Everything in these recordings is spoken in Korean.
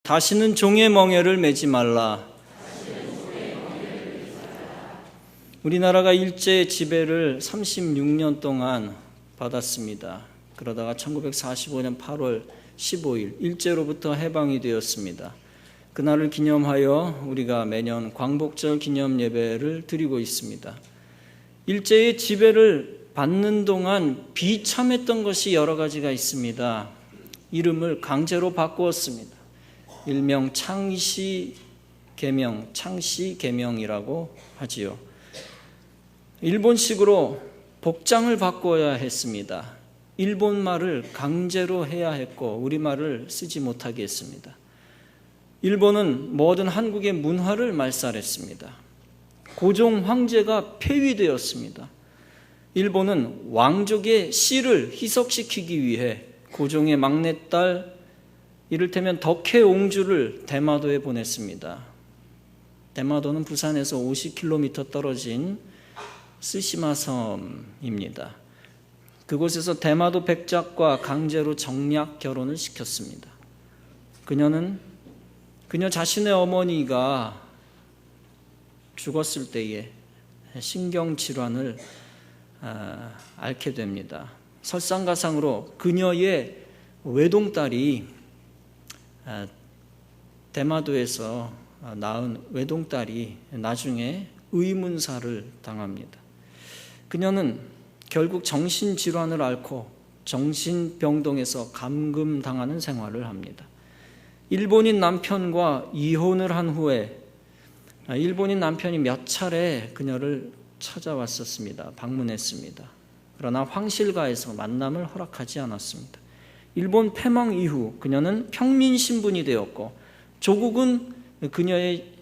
다시는 종의 멍에를 매지 말라. 우리나라가 일제 지배를 36년 동안 받았습니다. 그러다가 1945년 8월 15일 일제로부터 해방이 되었습니다. 그날을 기념하여 우리가 매년 광복절 기념 예배를 드리고 있습니다. 일제의 지배를 받는 동안 비참했던 것이 여러 가지가 있습니다. 이름을 강제로 바꾸었습니다. 일명 창씨개명이라고 하지요. 일본식으로 복장을 바꿔야 했습니다. 일본말을 강제로 해야 했고 우리말을 쓰지 못하게 했습니다. 일본은 모든 한국의 문화를 말살했습니다. 고종 황제가 폐위되었습니다. 일본은 왕족의 씨를 희석시키기 위해 고종의 막내딸 이를테면 덕혜옹주를 대마도에 보냈습니다. 대마도는 부산에서 50km 떨어진 스시마 섬입니다. 그곳에서 대마도 백작과 강제로 정략 결혼을 시켰습니다. 그녀 자신의 어머니가 죽었을 때에 신경질환을 앓게 됩니다. 설상가상으로 그녀의 외동딸이 대마도에서 낳은 외동딸이 나중에 의문사를 당합니다. 그녀는 결국 정신질환을 앓고 정신병동에서 감금당하는 생활을 합니다. 일본인 남편과 이혼을 한 후에 일본인 남편이 몇 차례 그녀를 찾아왔었습니다. 방문했습니다. 그러나 황실가에서 만남을 허락하지 않았습니다. 일본 패망 이후 그녀는 평민 신분이 되었고 조국은 그녀의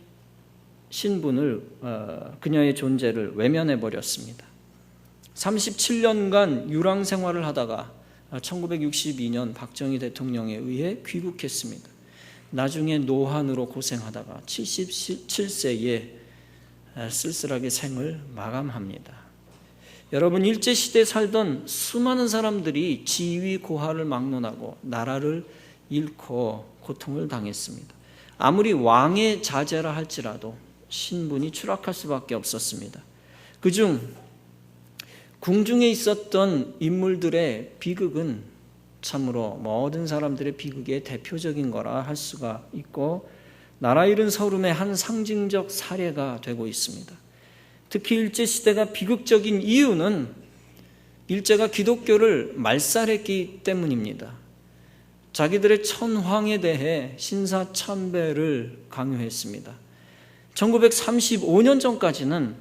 그녀의 존재를 외면해 버렸습니다. 37년간 유랑 생활을 하다가 1962년 박정희 대통령에 의해 귀국했습니다. 나중에 노환으로 고생하다가 77세에 쓸쓸하게 생을 마감합니다. 여러분, 일제시대에 살던 수많은 사람들이 지위 고하를 막론하고 나라를 잃고 고통을 당했습니다. 아무리 왕의 자제라 할지라도 신분이 추락할 수밖에 없었습니다. 그중 궁중에 있었던 인물들의 비극은 참으로 모든 사람들의 비극의 대표적인 거라 할 수가 있고 나라 잃은 서름의 한 상징적 사례가 되고 있습니다. 특히 일제시대가 비극적인 이유는 일제가 기독교를 말살했기 때문입니다. 자기들의 천황에 대해 신사참배를 강요했습니다. 1935년 전까지는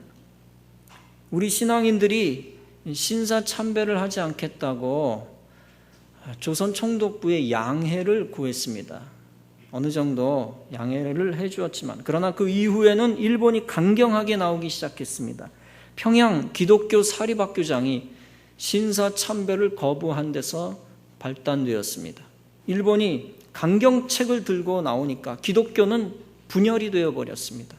우리 신앙인들이 신사참배를 하지 않겠다고 조선 총독부의 양해를 구했습니다. 어느 정도 양해를 해주었지만 그러나 그 이후에는 일본이 강경하게 나오기 시작했습니다. 평양 기독교 사립학교장이 신사참배를 거부한 데서 발단되었습니다. 일본이 강경책을 들고 나오니까 기독교는 분열이 되어버렸습니다.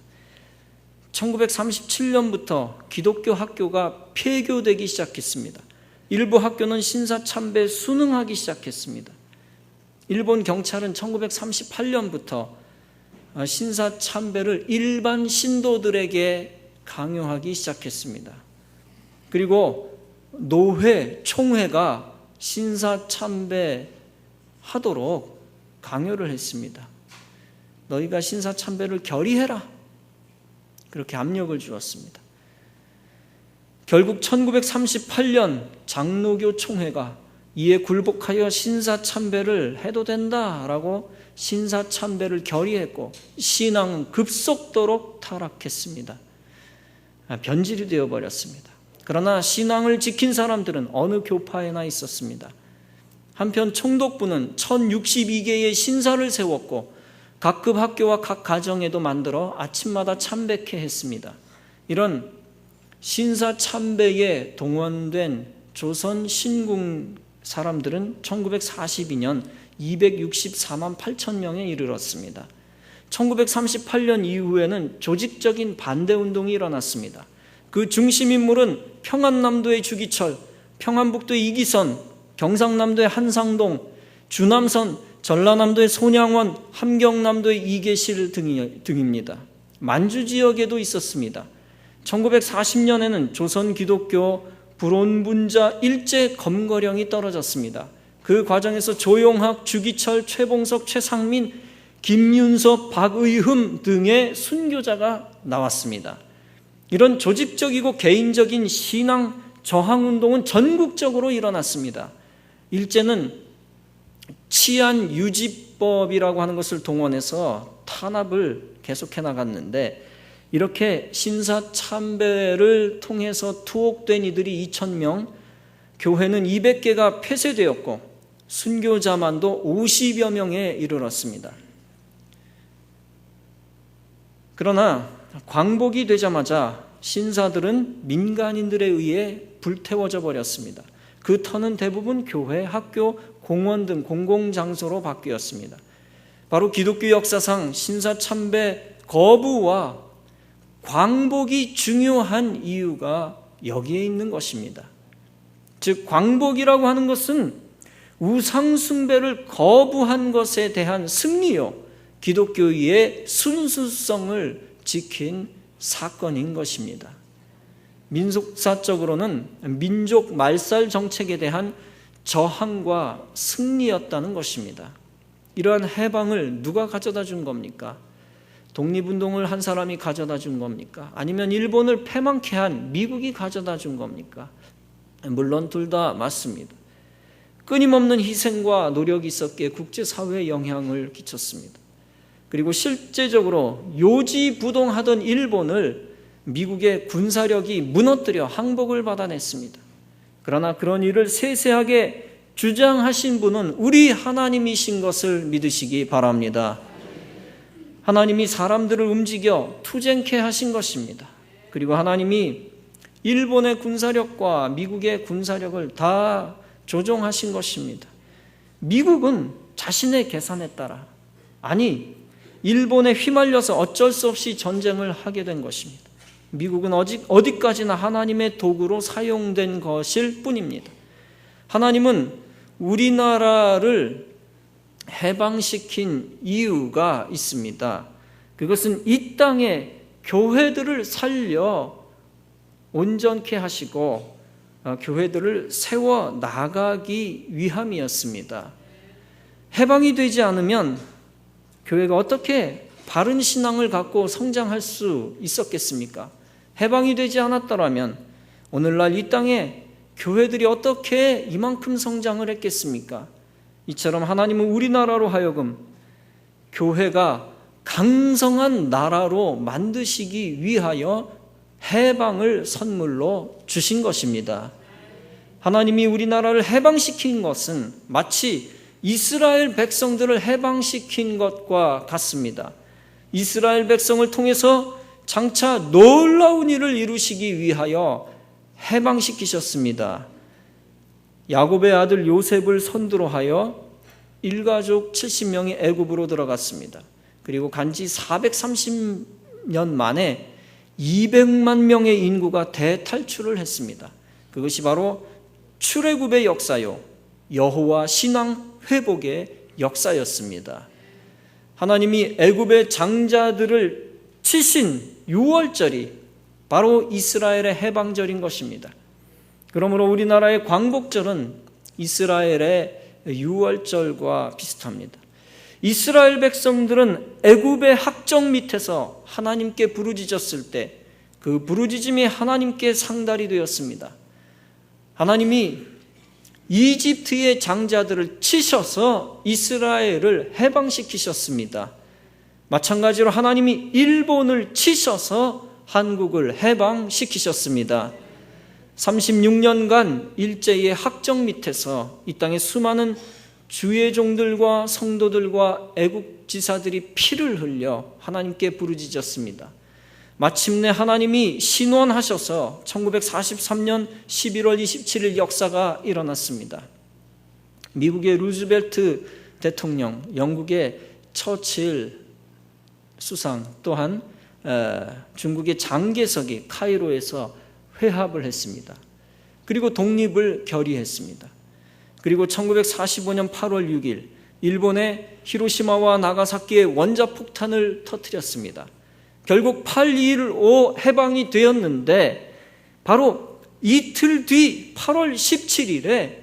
1937년부터 기독교 학교가 폐교되기 시작했습니다. 일부 학교는 신사참배에 순응하기 시작했습니다. 일본 경찰은 1938년부터 신사참배를 일반 신도들에게 강요하기 시작했습니다. 그리고 노회, 총회가 신사참배 하도록 강요를 했습니다. 너희가 신사참배를 결의해라. 그렇게 압력을 주었습니다. 결국 1938년 장로교 총회가 이에 굴복하여 신사참배를 해도 된다라고 신사참배를 결의했고 신앙은 급속도로 타락했습니다. 변질이 되어버렸습니다. 그러나 신앙을 지킨 사람들은 어느 교파에나 있었습니다. 한편 총독부는 1062개의 신사를 세웠고 각급 학교와 각 가정에도 만들어 아침마다 참배케 했습니다. 이런 신사참배에 동원된 조선 신궁 사람들은 1942년 264만 8천 명에 이르렀습니다. 1938년 이후에는 조직적인 반대운동이 일어났습니다. 그 중심인물은 평안남도의 주기철, 평안북도의 이기선, 경상남도의 한상동, 주남선, 전라남도의 손양원, 함경남도의 이계실 등입니다. 만주 지역에도 있었습니다. 1940년에는 조선 기독교 불온분자 일제 검거령이 떨어졌습니다. 그 과정에서 조용학, 주기철, 최봉석, 최상민, 김윤섭, 박의흠 등의 순교자가 나왔습니다. 이런 조직적이고 개인적인 신앙 저항운동은 전국적으로 일어났습니다. 일제는 치안 유지법이라고 하는 것을 동원해서 탄압을 계속해 나갔는데, 이렇게 신사참배를 통해서 투옥된 이들이 2,000명, 교회는 200개가 폐쇄되었고 순교자만도 50여 명에 이르렀습니다. 그러나 광복이 되자마자 신사들은 민간인들에 의해 불태워져 버렸습니다. 그 터는 대부분 교회, 학교, 공원 등 공공장소로 바뀌었습니다. 바로 기독교 역사상 신사참배 거부와 광복이 중요한 이유가 여기에 있는 것입니다. 즉, 광복이라고 하는 것은 우상숭배를 거부한 것에 대한 승리요, 기독교의 순수성을 지킨 사건인 것입니다. 민속사적으로는 민족 말살 정책에 대한 저항과 승리였다는 것입니다. 이러한 해방을 누가 가져다 준 겁니까? 독립운동을 한 사람이 가져다 준 겁니까? 아니면 일본을 패망케 한 미국이 가져다 준 겁니까? 물론 둘 다 맞습니다. 끊임없는 희생과 노력이 있었기에 국제사회에 영향을 끼쳤습니다. 그리고 실제적으로 요지부동하던 일본을 미국의 군사력이 무너뜨려 항복을 받아냈습니다. 그러나 그런 일을 세세하게 주장하신 분은 우리 하나님이신 것을 믿으시기 바랍니다. 하나님이 사람들을 움직여 투쟁케 하신 것입니다. 그리고 하나님이 일본의 군사력과 미국의 군사력을 다 조종하신 것입니다. 미국은 자신의 계산에 따라, 아니 일본에 휘말려서 어쩔 수 없이 전쟁을 하게 된 것입니다. 미국은 어디까지나 하나님의 도구로 사용된 것일 뿐입니다. 하나님은 우리나라를 해방시킨 이유가 있습니다. 그것은 이 땅에 교회들을 살려 온전케 하시고 교회들을 세워 나가기 위함이었습니다. 해방이 되지 않으면 교회가 어떻게 바른 신앙을 갖고 성장할 수 있었겠습니까? 해방이 되지 않았더라면 오늘날 이 땅에 교회들이 어떻게 이만큼 성장을 했겠습니까? 이처럼 하나님은 우리나라로 하여금 교회가 강성한 나라로 만드시기 위하여 해방을 선물로 주신 것입니다. 하나님이 우리나라를 해방시킨 것은 마치 이스라엘 백성들을 해방시킨 것과 같습니다. 이스라엘 백성을 통해서 장차 놀라운 일을 이루시기 위하여 해방시키셨습니다. 야곱의 아들 요셉을 선두로 하여 일가족 70명이 애굽으로 들어갔습니다. 그리고 간지 430년 만에 200만 명의 인구가 대탈출을 했습니다. 그것이 바로 출애굽의 역사요, 여호와 신앙 회복의 역사였습니다. 하나님이 애굽의 장자들을 치신 6월절이 바로 이스라엘의 해방절인 것입니다. 그러므로 우리나라의 광복절은 이스라엘의 6월절과 비슷합니다. 이스라엘 백성들은 애굽의 학정 밑에서 하나님께 부르짖었을 때 그 부르짖음이 하나님께 상달이 되었습니다. 하나님이 이집트의 장자들을 치셔서 이스라엘을 해방시키셨습니다. 마찬가지로 하나님이 일본을 치셔서 한국을 해방시키셨습니다. 36년간 일제의 학정 밑에서 이 땅의 수많은 주의 종들과 성도들과 애국 지사들이 피를 흘려 하나님께 부르짖었습니다. 마침내 하나님이 신원하셔서 1943년 11월 27일 역사가 일어났습니다. 미국의 루즈벨트 대통령, 영국의 처칠 수상, 또한 중국의 장개석이 카이로에서 회합을 했습니다. 그리고 독립을 결의했습니다. 그리고 1945년 8월 6일 일본의 히로시마와 나가사키에 원자폭탄을 터뜨렸습니다. 결국 8.15 해방이 되었는데 바로 이틀 뒤 8월 17일에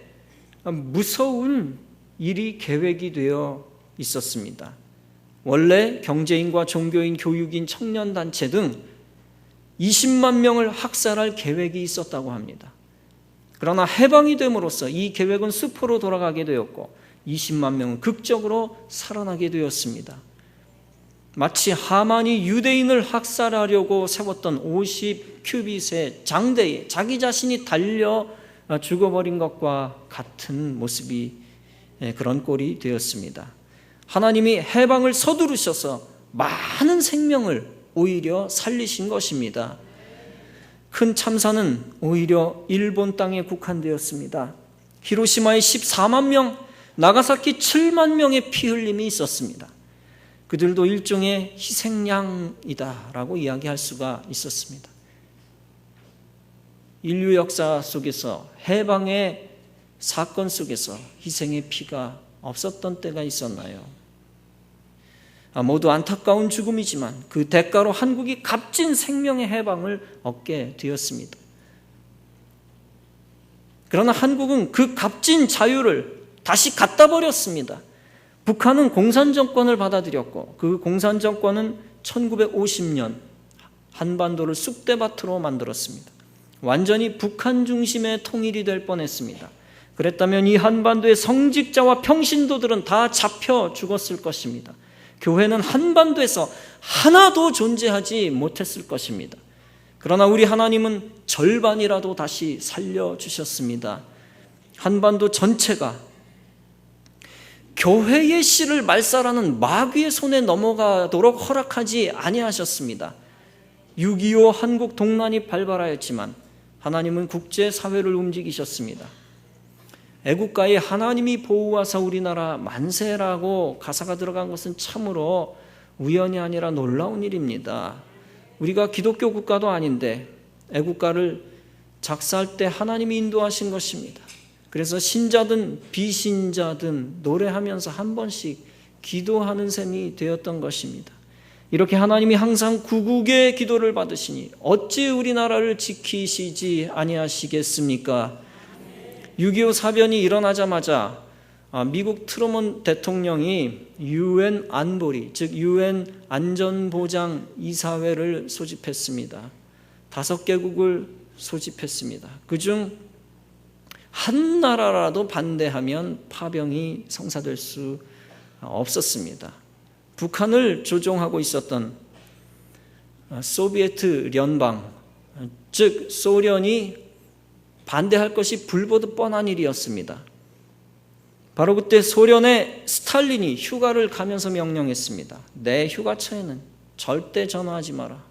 무서운 일이 계획이 되어 있었습니다. 원래 경제인과 종교인, 교육인, 청년단체 등 20만 명을 학살할 계획이 있었다고 합니다. 그러나 해방이 됨으로써 이 계획은 수포로 돌아가게 되었고 20만 명은 극적으로 살아나게 되었습니다. 마치 하만이 유대인을 학살하려고 세웠던 50 큐빗의 장대에 자기 자신이 달려 죽어버린 것과 같은 모습이 그런 꼴이 되었습니다. 하나님이 해방을 서두르셔서 많은 생명을 오히려 살리신 것입니다. 큰 참사는 오히려 일본 땅에 국한되었습니다. 히로시마에 14만 명, 나가사키 7만 명의 피 흘림이 있었습니다. 그들도 일종의 희생양이다라고 이야기할 수가 있었습니다. 인류 역사 속에서 해방의 사건 속에서 희생의 피가 없었던 때가 있었나요? 모두 안타까운 죽음이지만 그 대가로 한국이 값진 생명의 해방을 얻게 되었습니다. 그러나 한국은 그 값진 자유를 다시 갖다 버렸습니다. 북한은 공산정권을 받아들였고 그 공산정권은 1950년 한반도를 쑥대밭으로 만들었습니다. 완전히 북한 중심의 통일이 될 뻔했습니다. 그랬다면 이 한반도의 성직자와 평신도들은 다 잡혀 죽었을 것입니다. 교회는 한반도에서 하나도 존재하지 못했을 것입니다. 그러나 우리 하나님은 절반이라도 다시 살려주셨습니다. 한반도 전체가 교회의 씨를 말살하는 마귀의 손에 넘어가도록 허락하지 아니하셨습니다. 6.25 한국 동란이 발발하였지만 하나님은 국제사회를 움직이셨습니다. 애국가에 하나님이 보호하사 우리나라 만세라고 가사가 들어간 것은 참으로 우연이 아니라 놀라운 일입니다. 우리가 기독교 국가도 아닌데 애국가를 작사할 때 하나님이 인도하신 것입니다. 그래서 신자든 비신자든 노래하면서 한 번씩 기도하는 셈이 되었던 것입니다. 이렇게 하나님이 항상 구국의 기도를 받으시니 어찌 우리나라를 지키시지 아니하시겠습니까? 6.25 사변이 일어나자마자 미국 트루먼 대통령이 UN 안보리, 즉 UN 안전보장 이사회를 소집했습니다. 5개국을 소집했습니다. 그중 한 나라라도 반대하면 파병이 성사될 수 없었습니다. 북한을 조종하고 있었던 소비에트 연방, 즉 소련이 반대할 것이 불보듯 뻔한 일이었습니다. 바로 그때 소련의 스탈린이 휴가를 가면서 명령했습니다. 내 휴가처에는 절대 전화하지 마라.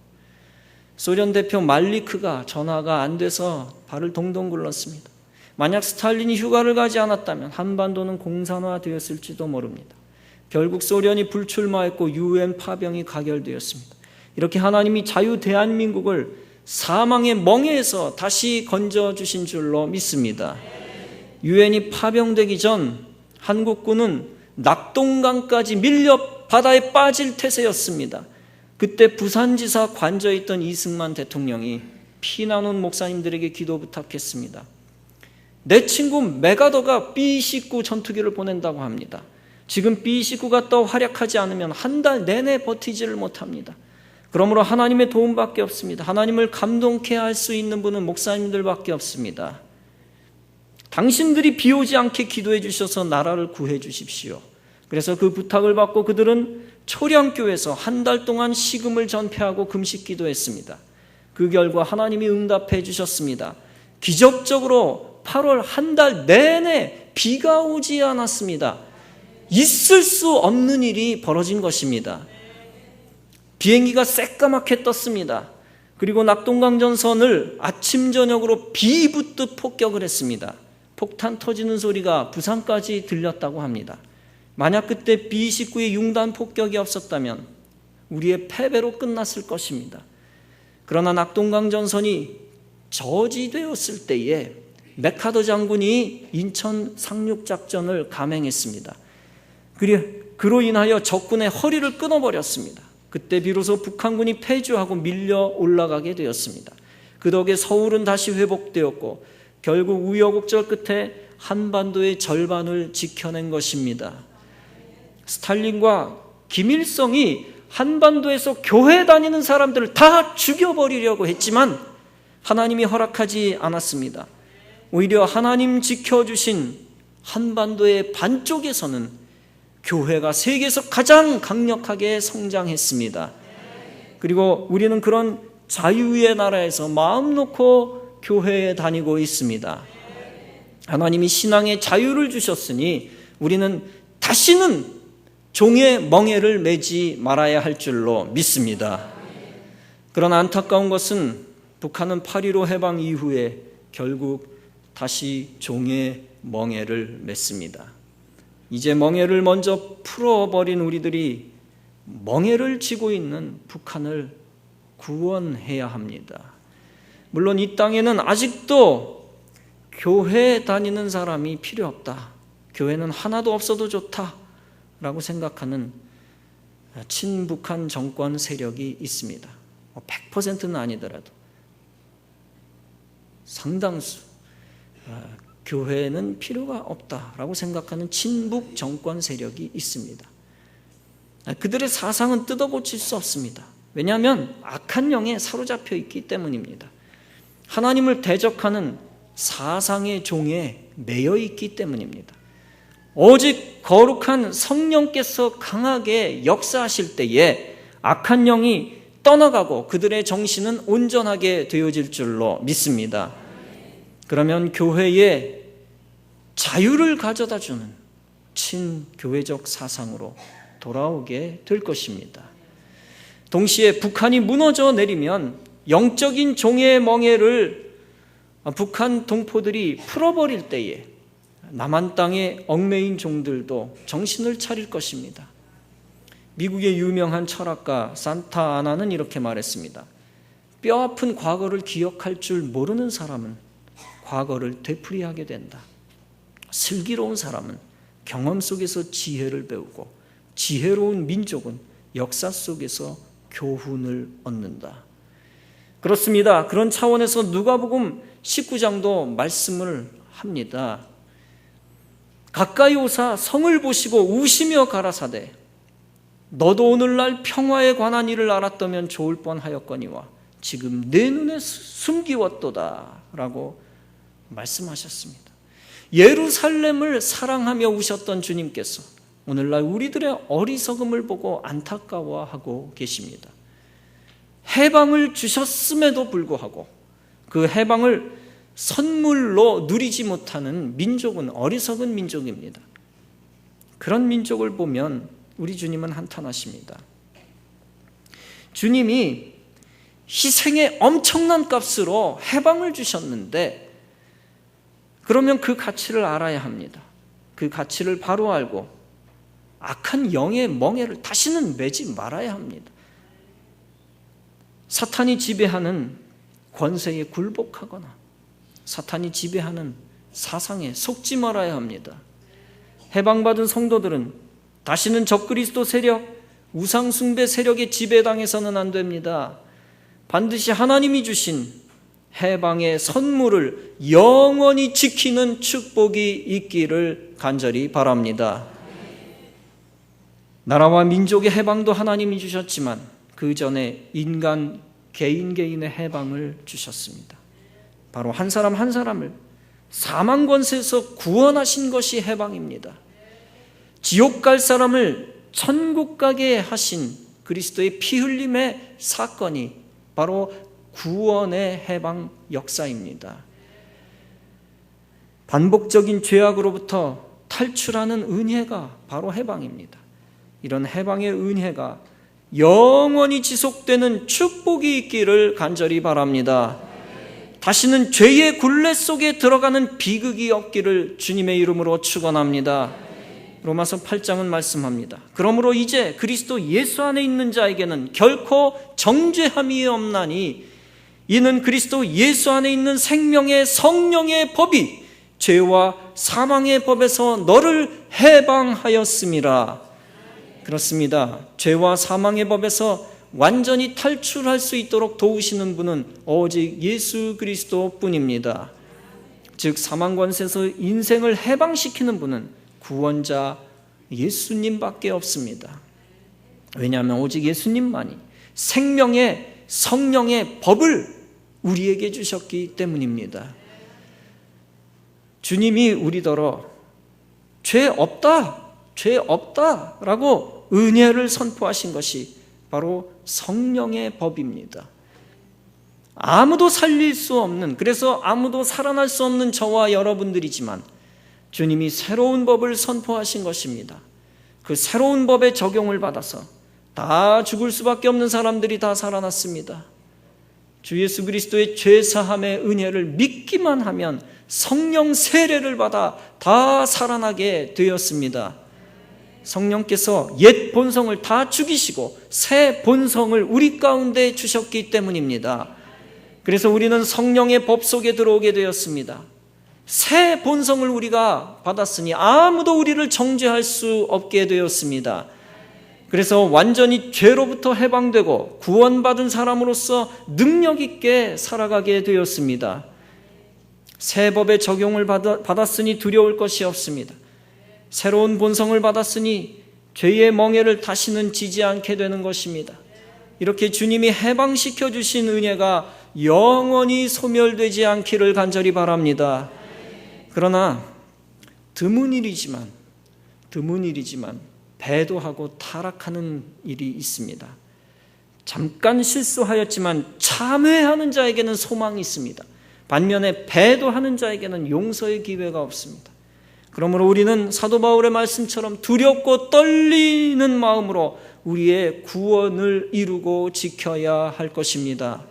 소련 대표 말리크가 전화가 안 돼서 발을 동동 굴렀습니다. 만약 스탈린이 휴가를 가지 않았다면 한반도는 공산화되었을지도 모릅니다. 결국 소련이 불출마했고 UN 파병이 가결되었습니다. 이렇게 하나님이 자유 대한민국을 사망의 멍에에서 다시 건져주신 줄로 믿습니다. UN이 파병되기 전 한국군은 낙동강까지 밀려 바다에 빠질 태세였습니다. 그때 부산지사 관저에 있던 이승만 대통령이 피나는 목사님들에게 기도 부탁했습니다. 내 친구 메가더가 B-19 전투기를 보낸다고 합니다. 지금 B-19가 더 활약하지 않으면 한 달 내내 버티지를 못합니다. 그러므로 하나님의 도움밖에 없습니다. 하나님을 감동케 할 수 있는 분은 목사님들밖에 없습니다. 당신들이 비오지 않게 기도해 주셔서 나라를 구해 주십시오. 그래서 그 부탁을 받고 그들은 초량교에서 한 달 동안 식음을 전폐하고 금식 기도했습니다. 그 결과 하나님이 응답해 주셨습니다. 기적적으로 8월 한 달 내내 비가 오지 않았습니다. 있을 수 없는 일이 벌어진 것입니다. 비행기가 새까맣게 떴습니다. 그리고 낙동강전선을 아침 저녁으로 비 붙듯 폭격을 했습니다. 폭탄 터지는 소리가 부산까지 들렸다고 합니다. 만약 그때 B-19의 융단 폭격이 없었다면 우리의 패배로 끝났을 것입니다. 그러나 낙동강전선이 저지되었을 때에 메카더 장군이 인천 상륙작전을 감행했습니다. 그로 인하여 적군의 허리를 끊어버렸습니다. 그때 비로소 북한군이 패주하고 밀려 올라가게 되었습니다. 그 덕에 서울은 다시 회복되었고 결국 우여곡절 끝에 한반도의 절반을 지켜낸 것입니다. 스탈린과 김일성이 한반도에서 교회 다니는 사람들을 다 죽여버리려고 했지만 하나님이 허락하지 않았습니다. 오히려 하나님 지켜주신 한반도의 반쪽에서는 교회가 세계에서 가장 강력하게 성장했습니다. 그리고 우리는 그런 자유의 나라에서 마음 놓고 교회에 다니고 있습니다. 하나님이 신앙의 자유를 주셨으니 우리는 다시는 종의 멍에를 매지 말아야 할 줄로 믿습니다. 그러나 안타까운 것은 북한은 8.15 해방 이후에 결국 다시 종의 멍에를 맸습니다. 이제 멍에를 먼저 풀어버린 우리들이 멍에를 쥐고 있는 북한을 구원해야 합니다. 물론 이 땅에는 아직도 교회 다니는 사람이 필요 없다, 교회는 하나도 없어도 좋다라고 생각하는 친북한 정권 세력이 있습니다. 100%는 아니더라도 상당수 교회는 필요가 없다라고 생각하는 친북 정권 세력이 있습니다. 그들의 사상은 뜯어고칠 수 없습니다. 왜냐하면 악한 영에 사로잡혀 있기 때문입니다. 하나님을 대적하는 사상의 종에 매여 있기 때문입니다. 오직 거룩한 성령께서 강하게 역사하실 때에 악한 영이 떠나가고 그들의 정신은 온전하게 되어질 줄로 믿습니다. 그러면 교회에 자유를 가져다 주는 친교회적 사상으로 돌아오게 될 것입니다. 동시에 북한이 무너져 내리면 영적인 종의 멍에를 북한 동포들이 풀어버릴 때에 남한 땅의 얽매인 종들도 정신을 차릴 것입니다. 미국의 유명한 철학가 산타 아나는 이렇게 말했습니다. 뼈아픈 과거를 기억할 줄 모르는 사람은 과거를 되풀이하게 된다. 슬기로운 사람은 경험 속에서 지혜를 배우고 지혜로운 민족은 역사 속에서 교훈을 얻는다. 그렇습니다. 그런 차원에서 누가복음 19장도 말씀을 합니다. 가까이 오사 성을 보시고 우시며 가라사대 너도 오늘날 평화에 관한 일을 알았다면 좋을 뻔하였거니와 지금 내 눈에 숨기웠도다 라고 말씀하셨습니다. 예루살렘을 사랑하며 우셨던 주님께서 오늘날 우리들의 어리석음을 보고 안타까워하고 계십니다. 해방을 주셨음에도 불구하고 그 해방을 선물로 누리지 못하는 민족은 어리석은 민족입니다. 그런 민족을 보면 우리 주님은 한탄하십니다. 주님이 희생의 엄청난 값으로 해방을 주셨는데 그러면 그 가치를 알아야 합니다. 그 가치를 바로 알고 악한 영의 멍에를 다시는 매지 말아야 합니다. 사탄이 지배하는 권세에 굴복하거나 사탄이 지배하는 사상에 속지 말아야 합니다. 해방받은 성도들은 다시는 적그리스도 세력, 우상숭배 세력의 지배당해서는 안 됩니다. 반드시 하나님이 주신 해방의 선물을 영원히 지키는 축복이 있기를 간절히 바랍니다. 나라와 민족의 해방도 하나님이 주셨지만 그 전에 인간 개인의 해방을 주셨습니다. 바로 한 사람 한 사람을 사망 권세에서 구원하신 것이 해방입니다. 지옥 갈 사람을 천국 가게 하신 그리스도의 피 흘림의 사건이 바로 구원의 해방 역사입니다. 반복적인 죄악으로부터 탈출하는 은혜가 바로 해방입니다. 이런 해방의 은혜가 영원히 지속되는 축복이 있기를 간절히 바랍니다. 다시는 죄의 굴레 속에 들어가는 비극이 없기를 주님의 이름으로 축원합니다. 로마서 8장은 말씀합니다. 그러므로 이제 그리스도 예수 안에 있는 자에게는 결코 정죄함이 없나니 이는 그리스도 예수 안에 있는 생명의 성령의 법이 죄와 사망의 법에서 너를 해방하였음이라. 그렇습니다. 죄와 사망의 법에서 완전히 탈출할 수 있도록 도우시는 분은 오직 예수 그리스도뿐입니다. 즉 사망 권세에서 인생을 해방시키는 분은 구원자 예수님밖에 없습니다. 왜냐하면 오직 예수님만이 생명의 성령의 법을 우리에게 주셨기 때문입니다. 주님이 우리더러 죄 없다라고 은혜를 선포하신 것이 바로 성령의 법입니다. 아무도 살릴 수 없는, 그래서 아무도 살아날 수 없는 저와 여러분들이지만 주님이 새로운 법을 선포하신 것입니다. 그 새로운 법의 적용을 받아서 다 죽을 수밖에 없는 사람들이 다 살아났습니다. 주 예수 그리스도의 죄사함의 은혜를 믿기만 하면 성령 세례를 받아 다 살아나게 되었습니다. 성령께서 옛 본성을 다 죽이시고 새 본성을 우리 가운데 주셨기 때문입니다. 그래서 우리는 성령의 법 속에 들어오게 되었습니다. 새 본성을 우리가 받았으니 아무도 우리를 정죄할 수 없게 되었습니다. 그래서 완전히 죄로부터 해방되고 구원받은 사람으로서 능력 있게 살아가게 되었습니다. 새 법의 적용을 받았으니 두려울 것이 없습니다. 새로운 본성을 받았으니 죄의 멍에를 다시는 지지 않게 되는 것입니다. 이렇게 주님이 해방시켜 주신 은혜가 영원히 소멸되지 않기를 간절히 바랍니다. 그러나 드문 일이지만 배도하고 타락하는 일이 있습니다. 잠깐 실수하였지만 참회하는 자에게는 소망이 있습니다. 반면에 배도하는 자에게는 용서의 기회가 없습니다. 그러므로 우리는 사도 바울의 말씀처럼 두렵고 떨리는 마음으로 우리의 구원을 이루고 지켜야 할 것입니다.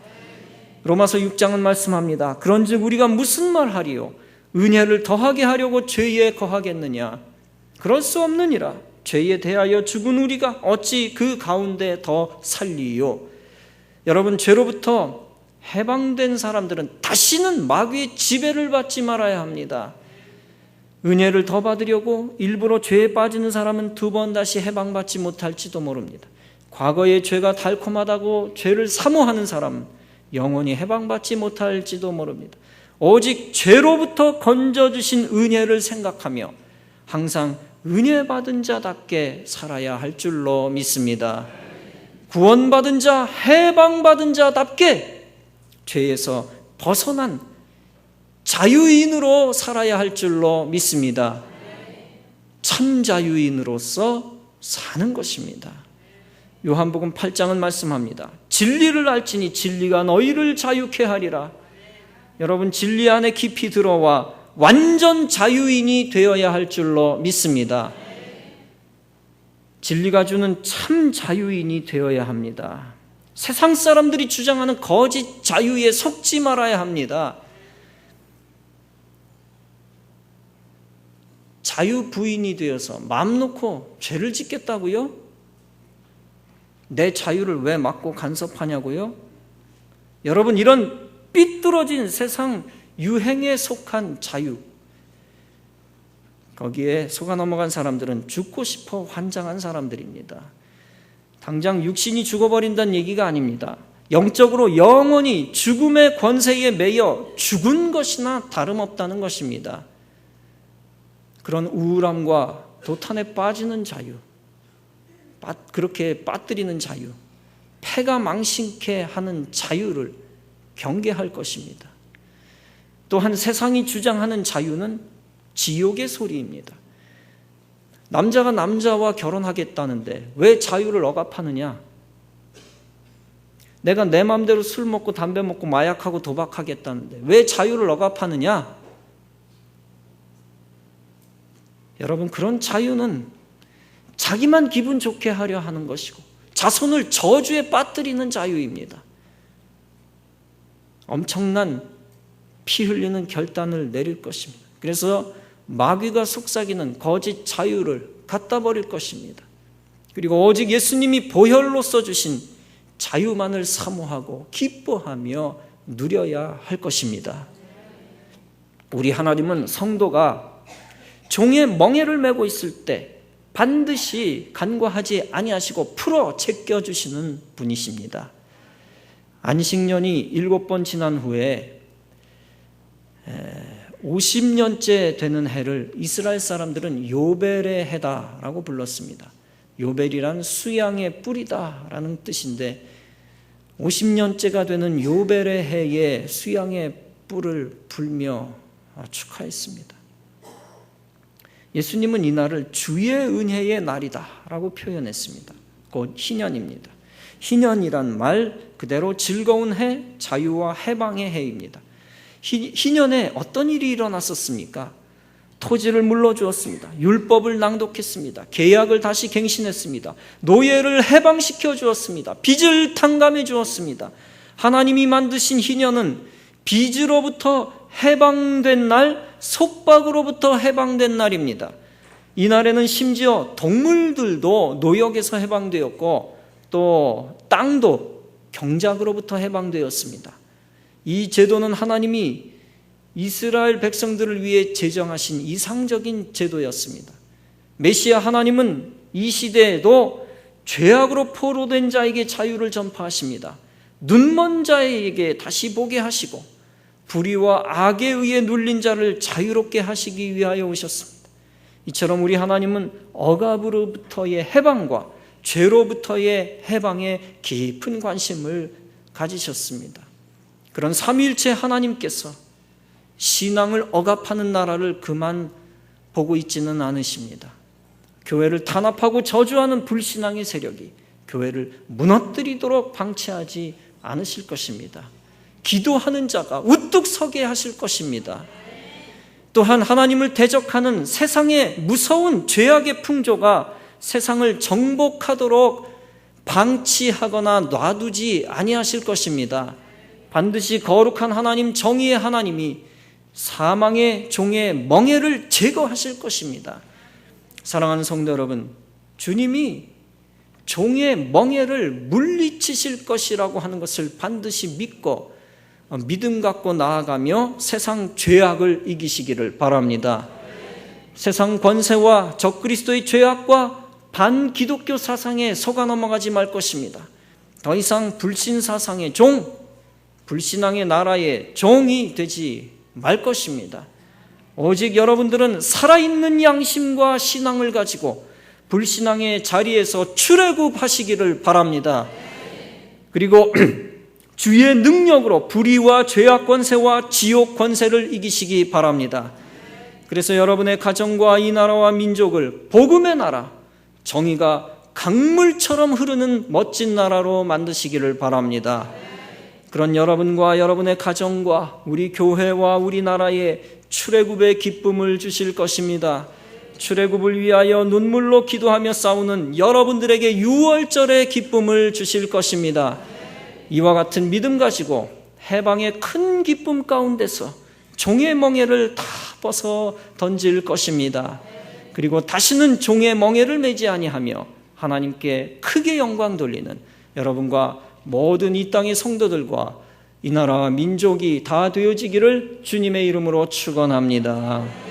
로마서 6장은 말씀합니다. 그런즉 우리가 무슨 말하리요? 은혜를 더하게 하려고 죄에 거하겠느냐? 그럴 수 없느니라. 죄에 대하여 죽은 우리가 어찌 그 가운데 더 살리요? 여러분, 죄로부터 해방된 사람들은 다시는 마귀의 지배를 받지 말아야 합니다. 은혜를 더 받으려고 일부러 죄에 빠지는 사람은 두 번 다시 해방받지 못할지도 모릅니다. 과거의 죄가 달콤하다고 죄를 사모하는 사람은 영원히 해방받지 못할지도 모릅니다. 오직 죄로부터 건져주신 은혜를 생각하며 항상 은혜 받은 자답게 살아야 할 줄로 믿습니다. 구원받은 자, 해방받은 자답게 죄에서 벗어난 자유인으로 살아야 할 줄로 믿습니다. 참 자유인으로서 사는 것입니다. 요한복음 8장은 말씀합니다. 진리를 알지니 진리가 너희를 자유케 하리라. 여러분, 진리 안에 깊이 들어와 완전 자유인이 되어야 할 줄로 믿습니다. 진리가 주는 참 자유인이 되어야 합니다. 세상 사람들이 주장하는 거짓 자유에 속지 말아야 합니다. 자유 부인이 되어서 마음 놓고 죄를 짓겠다고요? 내 자유를 왜 막고 간섭하냐고요? 여러분, 이런 삐뚤어진 세상 유행에 속한 자유, 거기에 속아 넘어간 사람들은 죽고 싶어 환장한 사람들입니다. 당장 육신이 죽어버린다는 얘기가 아닙니다. 영적으로 영원히 죽음의 권세에 매여 죽은 것이나 다름없다는 것입니다. 그런 우울함과 도탄에 빠지는 자유, 그렇게 빠뜨리는 자유, 패가 망신케 하는 자유를 경계할 것입니다. 또한 세상이 주장하는 자유는 지옥의 소리입니다. 남자가 남자와 결혼하겠다는데 왜 자유를 억압하느냐? 내가 내 마음대로 술 먹고 담배 먹고 마약하고 도박하겠다는데 왜 자유를 억압하느냐? 여러분, 그런 자유는 자기만 기분 좋게 하려 하는 것이고 자손을 저주에 빠뜨리는 자유입니다. 엄청난 피 흘리는 결단을 내릴 것입니다. 그래서 마귀가 속삭이는 거짓 자유를 갖다 버릴 것입니다. 그리고 오직 예수님이 보혈로서 주신 자유만을 사모하고 기뻐하며 누려야 할 것입니다. 우리 하나님은 성도가 종의 멍에를 메고 있을 때 반드시 간과하지 아니하시고 풀어 제껴주시는 분이십니다. 안식년이 7번 지난 후에 50년째 되는 해를 이스라엘 사람들은 요벨의 해다라고 불렀습니다. 요벨이란 수양의 뿌리다라는 뜻인데 50년째가 되는 요벨의 해에 수양의 뿔을 불며 축하했습니다. 예수님은 이날을 주의 은혜의 날이다라고 표현했습니다. 곧 희년입니다. 희년이란 말 그대로 즐거운 해, 자유와 해방의 해입니다. 희년에 어떤 일이 일어났었습니까? 토지를 물러주었습니다. 율법을 낭독했습니다. 계약을 다시 갱신했습니다. 노예를 해방시켜 주었습니다. 빚을 탕감해 주었습니다. 하나님이 만드신 희년은 빚으로부터 해방된 날, 속박으로부터 해방된 날입니다. 이날에는 심지어 동물들도 노역에서 해방되었고 또 땅도 경작으로부터 해방되었습니다. 이 제도는 하나님이 이스라엘 백성들을 위해 제정하신 이상적인 제도였습니다. 메시아 하나님은 이 시대에도 죄악으로 포로된 자에게 자유를 전파하십니다. 눈먼 자에게 다시 보게 하시고 불의와 악에 의해 눌린 자를 자유롭게 하시기 위하여 오셨습니다. 이처럼 우리 하나님은 억압으로부터의 해방과 죄로부터의 해방에 깊은 관심을 가지셨습니다. 그런 삼위일체 하나님께서 신앙을 억압하는 나라를 그만 보고 있지는 않으십니다. 교회를 탄압하고 저주하는 불신앙의 세력이 교회를 무너뜨리도록 방치하지 않으실 것입니다. 기도하는 자가 우뚝 서게 하실 것입니다. 또한 하나님을 대적하는 세상의 무서운 죄악의 풍조가 세상을 정복하도록 방치하거나 놔두지 아니하실 것입니다. 반드시 거룩한 하나님, 정의의 하나님이 사망의 종의 멍에를 제거하실 것입니다. 사랑하는 성도 여러분, 주님이 종의 멍에를 물리치실 것이라고 하는 것을 반드시 믿고 믿음 갖고 나아가며 세상 죄악을 이기시기를 바랍니다. 세상 권세와 적그리스도의 죄악과 반기독교 사상에 속아 넘어가지 말 것입니다. 더 이상 불신 사상의 종, 불신앙의 나라의 종이 되지 말 것입니다. 오직 여러분들은 살아있는 양심과 신앙을 가지고 불신앙의 자리에서 출애굽하시기를 바랍니다. 그리고 주의 능력으로 불의와 죄악 권세와 지옥 권세를 이기시기 바랍니다. 그래서 여러분의 가정과 이 나라와 민족을 복음의 나라, 정의가 강물처럼 흐르는 멋진 나라로 만드시기를 바랍니다. 그런 여러분과 여러분의 가정과 우리 교회와 우리나라에 출애굽의 기쁨을 주실 것입니다. 출애굽을 위하여 눈물로 기도하며 싸우는 여러분들에게 유월절의 기쁨을 주실 것입니다. 이와 같은 믿음 가지고 해방의 큰 기쁨 가운데서 종의 멍에를 다 벗어 던질 것입니다. 그리고 다시는 종의 멍에를 매지 아니하며 하나님께 크게 영광 돌리는 여러분과 모든 이 땅의 성도들과 이 나라와 민족이 다 되어지기를 주님의 이름으로 축원합니다.